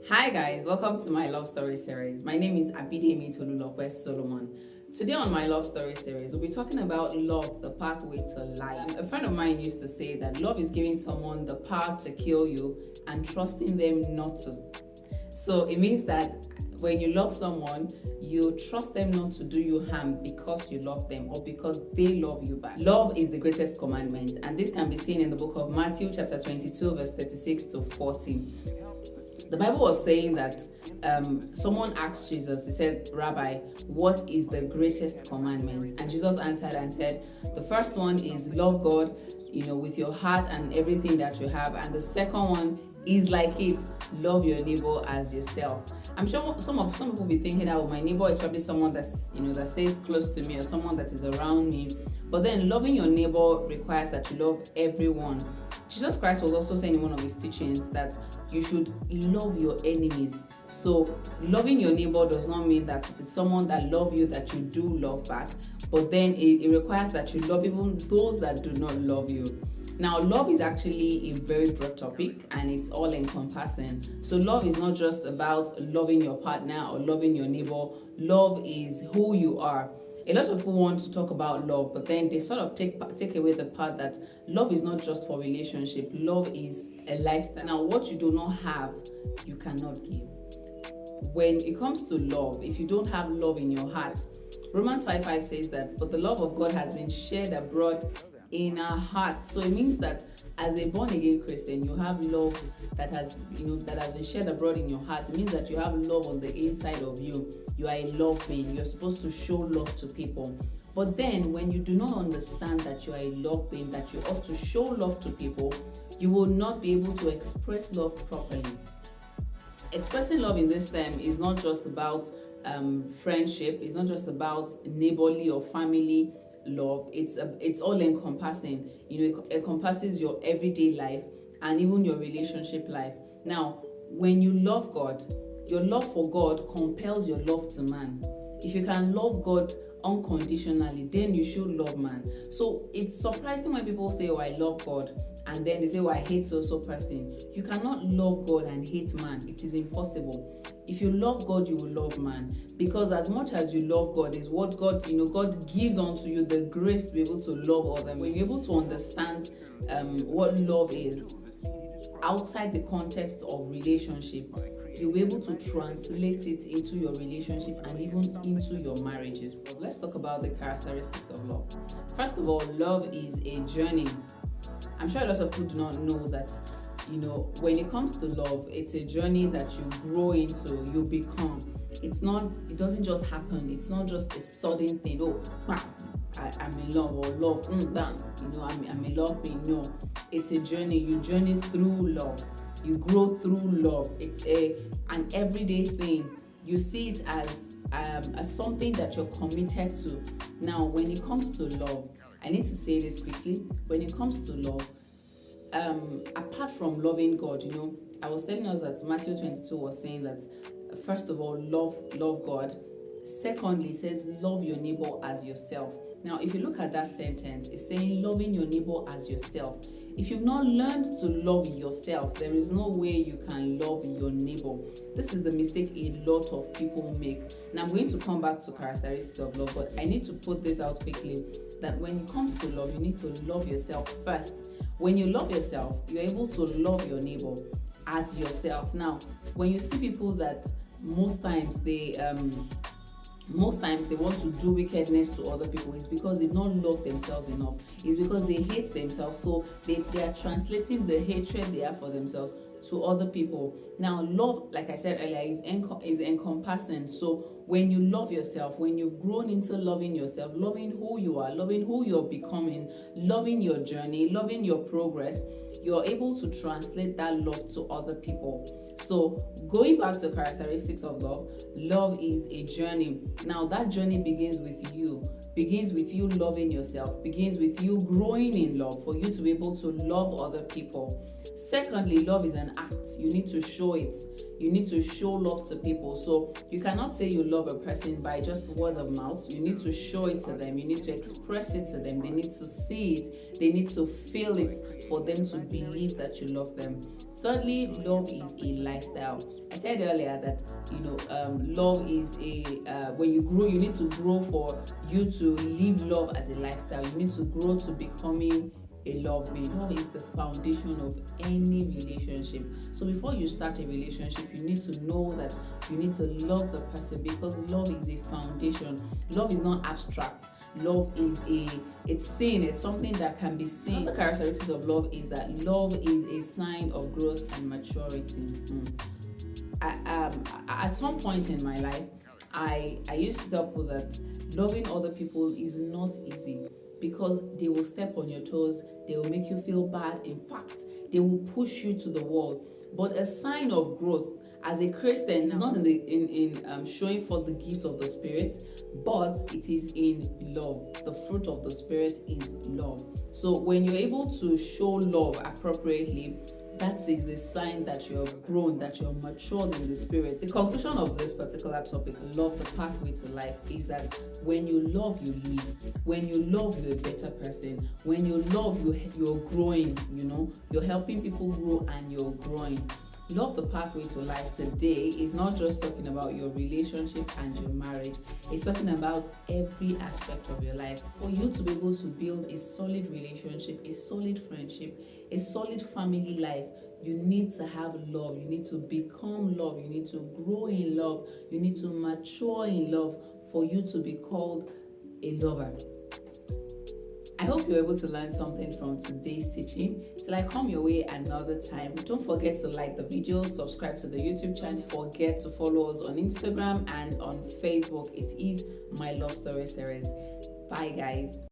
Hi guys, welcome to my love story series. My name is Abidemi Tolulope Solomon. Today on my love story series, we'll be talking about love, the pathway to life. A friend of mine used to say that love is giving someone the power to kill you and trusting them not to. So it means that when you love someone, you trust them not to do you harm because you love them or because they love you back. Love is the greatest commandment, and this can be seen in the book of Matthew chapter 22 verse 36 to 40. The Bible was saying that someone asked Jesus, he said, Rabbi, what is the greatest commandment? And Jesus answered and said, the first one is love God, with your heart and everything that you have. And the second one is like it, love your neighbor as yourself. I'm sure some people will be thinking that my neighbor is probably someone that's, that stays close to me or someone that is around me. But then loving your neighbor requires that you love everyone. Jesus Christ was also saying in one of his teachings that you should love your enemies. So loving your neighbor does not mean that it is someone that loves you that you do love back, but then it requires that you love even those that do not love you. Now, love is actually a very broad topic and it's all encompassing. So love is not just about loving your partner or loving your neighbor. Love is who you are. A lot of people want to talk about love, but then they sort of take away the part that love is not just for relationship. Love is a lifestyle. Now, what you do not have, you cannot give. When it comes to love, if you don't have love in your heart, Romans 5:5 says that, but the love of God has been shed abroad in our hearts. So it means that as a born-again Christian, you have love that has been shed abroad in your heart. It means that you have love on the inside of you. You are a love being. You're supposed to show love to people. But then when you do not understand that you are a love being, that you ought to show love to people, you will not be able to express love properly. Expressing love in this time is not just about friendship. It's not just about neighborly or family love. It's all encompassing. It encompasses your everyday life and even your relationship life. Now, when you love God, your love for God compels your love to man. If you can love God unconditionally, then you should love man. So it's surprising when people say, oh, I love God, and then they say, oh, I hate so person. You cannot love God and hate man. It is impossible. If you love God, you will love man, because as much as you love God is what God, God gives unto you the grace to be able to love others. When you're able to understand what love is outside the context of relationship, you'll be able to translate it into your relationship and even into your marriages. Let's talk about the characteristics of love. First of all, love is a journey. I'm sure a lot of people do not know that, when it comes to love, it's a journey that you grow into, you become. It doesn't just happen. It's not just a sudden thing. Oh, bam, I'm in love, or love, bam, I'm in love being. No, it's a journey. You journey through love. You grow through love. It's an everyday thing. You see it as something that you're committed to. Now, when it comes to love, I need to say this quickly. When it comes to love, apart from loving God, I was telling us that Matthew 22 was saying that, first of all, love God. Secondly, it says love your neighbor as yourself. Now, if you look at that sentence, it's saying loving your neighbor as yourself. If you've not learned to love yourself, there is no way you can love your neighbor. This is the mistake a lot of people make. Now, I'm going to come back to characteristics of love, but I need to put this out quickly, that when it comes to love, you need to love yourself first. When you love yourself, you're able to love your neighbor as yourself. Now, when you see people that most times they want to do wickedness to other people, it's because they've not loved themselves enough. It's because they hate themselves, so they are translating the hatred they have for themselves to other people. Now, love, like I said earlier, is encompassing. So when you love yourself, when you've grown into loving yourself, loving who you are, loving who you're becoming, loving your journey, loving your progress, you're able to translate that love to other people. So going back to characteristics of love is a journey. Now, that journey begins with you loving yourself, begins with you growing in love for you to be able to love other people. Secondly, love is an act. You need to show it. You need to show love to people. So you cannot say you love a person by just word of mouth. You need to show it to them. You need to express it to them. They need to see it. They need to feel it for them to believe that you love them. Thirdly, love is a lifestyle. I said earlier that love is a when you grow, you need to grow for you to live love as a lifestyle. You need to grow to becoming a love being. Love is the foundation of any relationship. So before you start a relationship, you need to know that you need to love the person, because love is a foundation. Love is not abstract. Love is it's seen. It's something that can be seen. Another characteristics of love is that love is a sign of growth and maturity. At some point in my life, I used to tell people that loving other people is not easy, because they will step on your toes, they will make you feel bad. In fact, they will push you to the wall. But a sign of growth as a Christian is not in showing for the gift of the Spirit, but it is in love. The fruit of the Spirit is love. So when you're able to show love appropriately, that is a sign that you have grown, that you're matured in the Spirit. The conclusion of this particular topic, love, the pathway to life, is that when you love, you live. When you love, you're a better person. When you love, you're growing, you're helping people grow and you're growing. Love, the pathway to life today is not just talking about your relationship and your marriage. It's talking about every aspect of your life. For you to be able to build a solid relationship, a solid friendship, a solid family life, you need to have love. You need to become love. You need to grow in love. You need to mature in love for you to be called a lover. I hope you're able to learn something from today's teaching. Till I come your way another time, don't forget to like the video, subscribe to the YouTube channel, forget to follow us on Instagram and on Facebook. It is My Love Story Series. Bye guys.